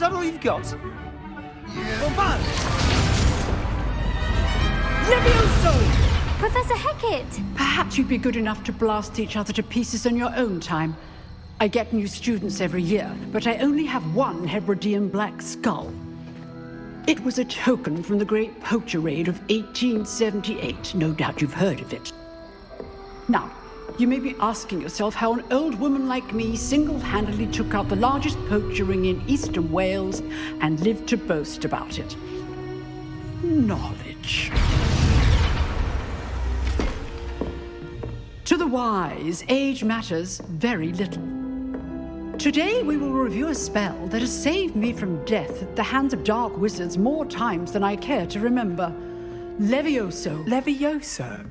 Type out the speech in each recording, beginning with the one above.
that all you've got? Bombard! Levioso! Professor Hecat! Perhaps you'd be good enough to blast each other to pieces in your own time. I get new students every year, but I only have one Hebridean black skull. It was a token from the Great Poacher Raid of 1878. No doubt you've heard of it. Now, you may be asking yourself how an old woman like me single-handedly took out the largest poacher ring in eastern Wales and lived to boast about it. Knowledge. To the wise, age matters very little. Today we will review a spell that has saved me from death at the hands of dark wizards more times than I care to remember. Levioso. Levioso?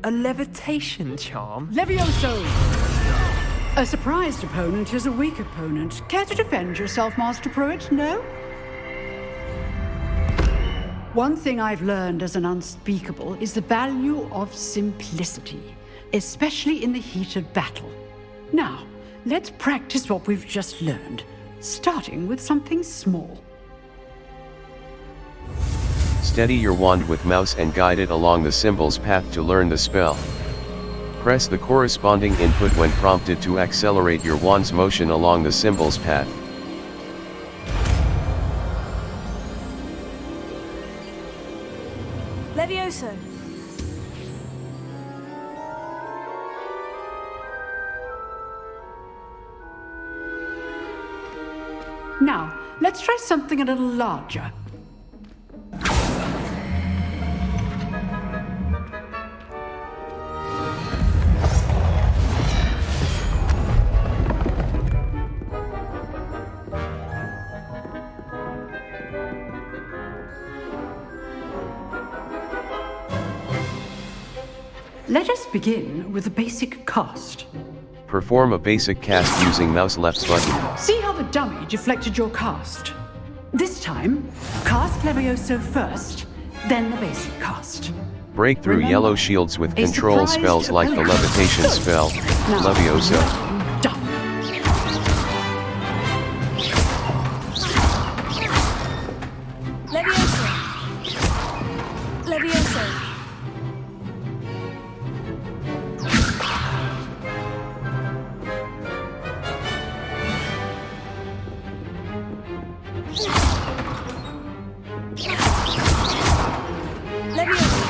A levitation charm? Levioso! A surprised opponent is a weak opponent. Care to defend yourself, Master Pruitt? No? One thing I've learned as an unspeakable is the value of simplicity, especially in the heat of battle. Now, let's practice what we've just learned, starting with something small. Steady your wand with mouse and guide it along the symbol's path to learn the spell. Press the corresponding input when prompted to accelerate your wand's motion along the symbol's path. Levioso! Now, let's try something a little larger. Let us begin with a basic cast. Perform a basic cast using mouse left button. See how the dummy deflected your cast? This time, cast Levioso first, then the basic cast. Break through Remember, yellow shields with a control surprised spells like the opponent. levitation spell, Now, Levioso. done. Levioso! Levioso! Levioso!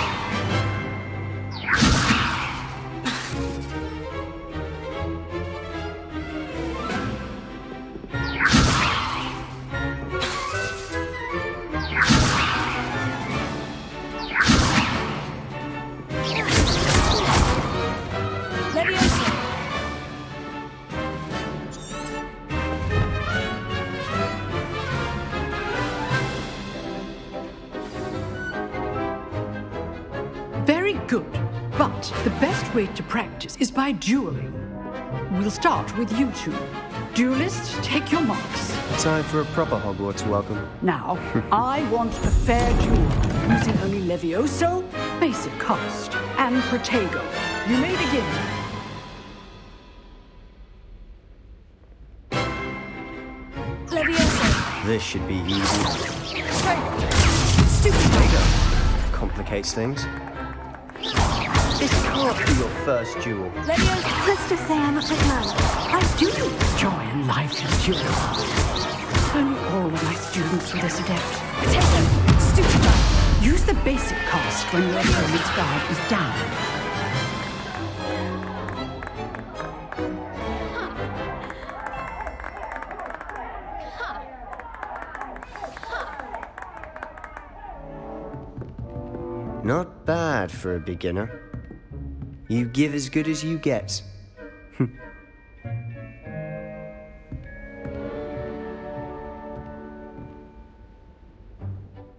Levioso! Very good. But the best way to practice is by dueling. We'll start with you two. Duelists, take your marks. Time for a proper Hogwarts welcome. Now, I want a fair duel, using only Levioso, basic cast, and Protego. You may begin. Levioso! This should be easy. Stupid Tiger! Complicates things. This can't be your first duel. Levioso! Let's just say I'm a bit man. I do joy in life and duel. If only all of my students were this adept. Potato! Stupid Tiger! Use the basic cast when your opponent's guard is down. Not bad for a beginner. You give as good as you get.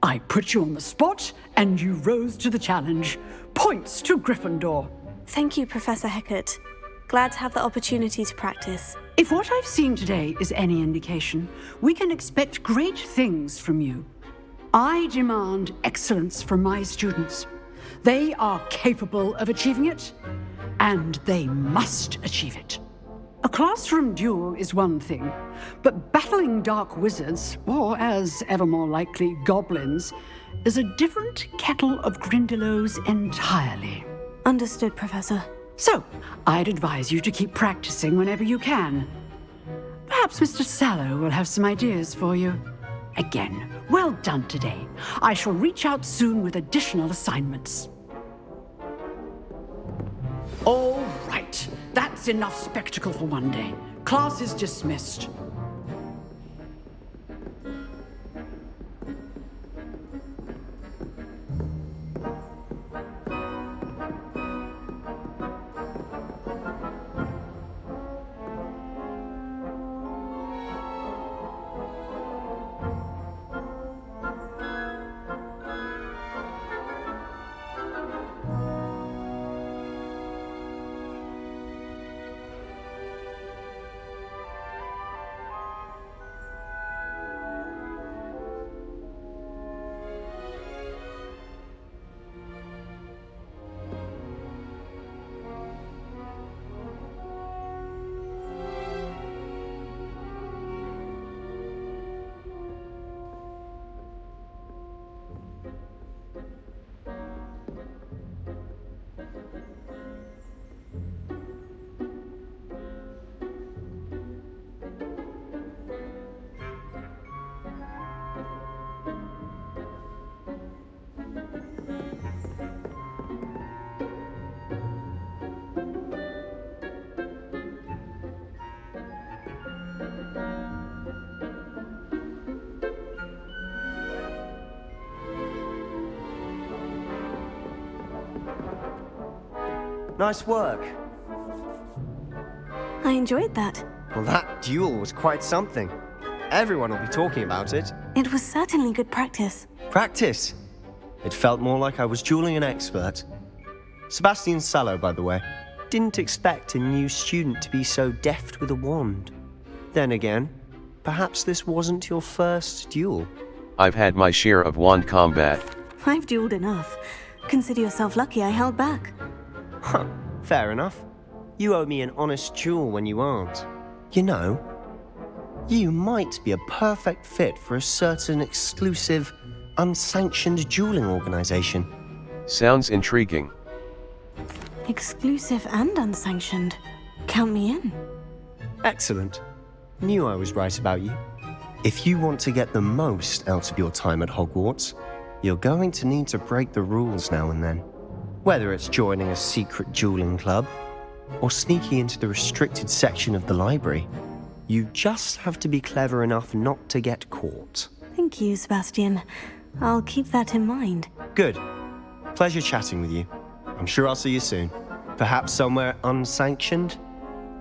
I put you on the spot, and you rose to the challenge. Points to Gryffindor. Thank you, Professor Hecat. Glad to have the opportunity to practice. If what I've seen today is any indication, we can expect great things from you. I demand excellence from my students. They are capable of achieving it, and they must achieve it. A classroom duel is one thing, but battling dark wizards, or as ever more likely, goblins, is a different kettle of Grindylows entirely. Understood, Professor. So, I'd advise you to keep practicing whenever you can. Perhaps Mr. Sallow will have some ideas for you. Again, well done today. I shall reach out soon with additional assignments. All right, that's enough spectacle for one day. Class is dismissed. Nice work. I enjoyed that. Well, that duel was quite something. Everyone will be talking about it. It was certainly good practice. Practice. It felt more like I was dueling an expert. Sebastian Sallow, by the way. Didn't expect a new student to be so deft with a wand. Then again, perhaps this wasn't your first duel. I've had my share of wand combat. I've dueled enough. Consider yourself lucky I held back. Huh, fair enough. You owe me an honest duel when you aren't. You know, you might be a perfect fit for a certain exclusive, unsanctioned dueling organization. Sounds intriguing. Exclusive and unsanctioned. Count me in. Excellent. Knew I was right about you. If you want to get the most out of your time at Hogwarts, you're going to need to break the rules now and then. Whether it's joining a secret dueling club, or sneaking into the restricted section of the library, you just have to be clever enough not to get caught. Thank you, Sebastian. I'll keep that in mind. Good. Pleasure chatting with you. I'm sure I'll see you soon. Perhaps somewhere unsanctioned?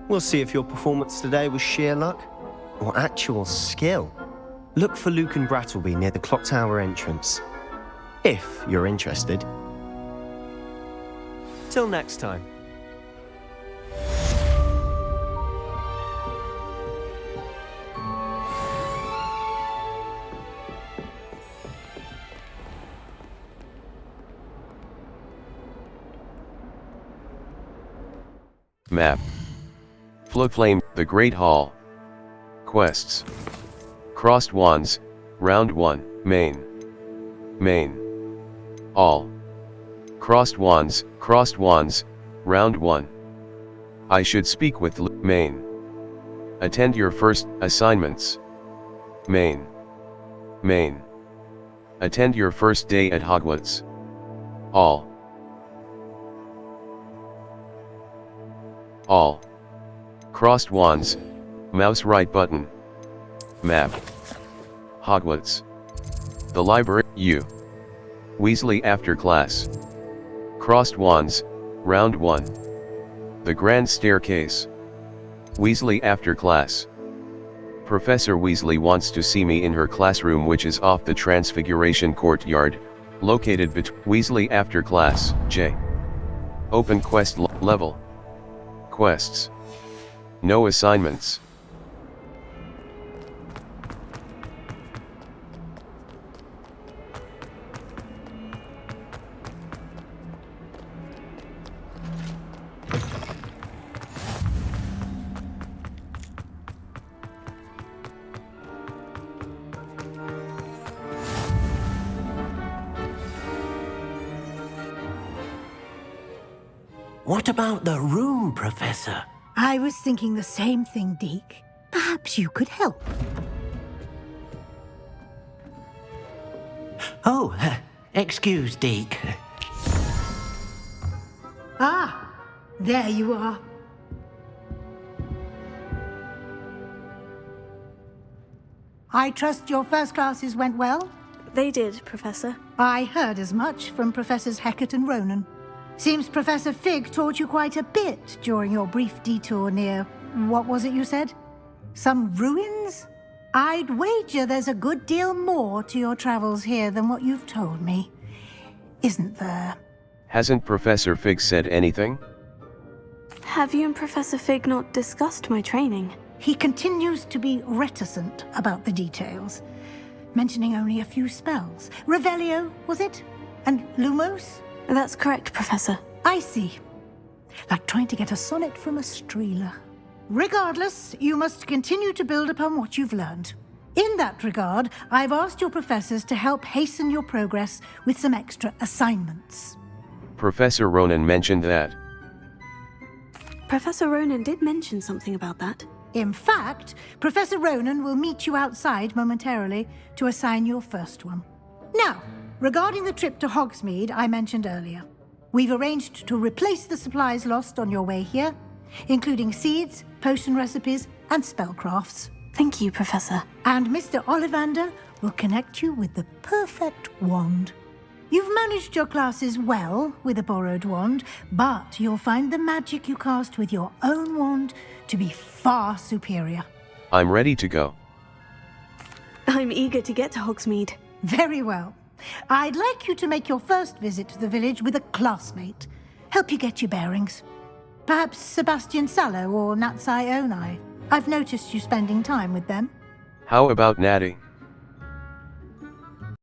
We'll see if your performance today was sheer luck or actual skill. Look for Luke and Brattleby near the clock tower entrance, if you're interested. Till next time. Map. Flame, the Great Hall. Quests. Crossed Wands, Round 1, Main. All. Crossed Wands, Round 1. I should speak with Main. Attend your first assignments. Main. Attend your first day at Hogwarts. All. Crossed Wands, mouse right button. Map. Hogwarts. The library, U. Weasley after class. Crossed Wands, Round 1. The Grand Staircase. Weasley after class. Professor Weasley wants to see me in her classroom, which is off the Transfiguration Courtyard, located between Weasley after class, J. Open quest level. Quests. No assignments. What about the room, Professor? I was thinking the same thing, Deke. Perhaps you could help. Oh, excuse, Deke. Ah, there you are. I trust your first classes went well? They did, Professor. I heard as much from Professors Hecat and Ronan. Seems Professor Fig taught you quite a bit during your brief detour near... what was it you said? Some ruins? I'd wager there's a good deal more to your travels here than what you've told me. Isn't there? Hasn't Professor Fig said anything? Have you and Professor Fig not discussed my training? He continues to be reticent about the details, mentioning only a few spells. Revelio, was it? And Lumos? That's correct, Professor. I see. Like trying to get a sonnet from a streeler. Regardless, you must continue to build upon what you've learned. In that regard, I've asked your professors to help hasten your progress with some extra assignments. Professor Ronan mentioned that. Professor Ronan did mention something about that. In fact, Professor Ronan will meet you outside momentarily to assign your first one. Now, regarding the trip to Hogsmeade I mentioned earlier, we've arranged to replace the supplies lost on your way here, including seeds, potion recipes, and spellcrafts. Thank you, Professor. And Mr. Ollivander will connect you with the perfect wand. You've managed your classes well with a borrowed wand, but you'll find the magic you cast with your own wand to be far superior. I'm ready to go. I'm eager to get to Hogsmeade. Very well. I'd like you to make your first visit to the village with a classmate. Help you get your bearings. Perhaps Sebastian Sallow or Natsai Onai. I've noticed you spending time with them. How about Natty?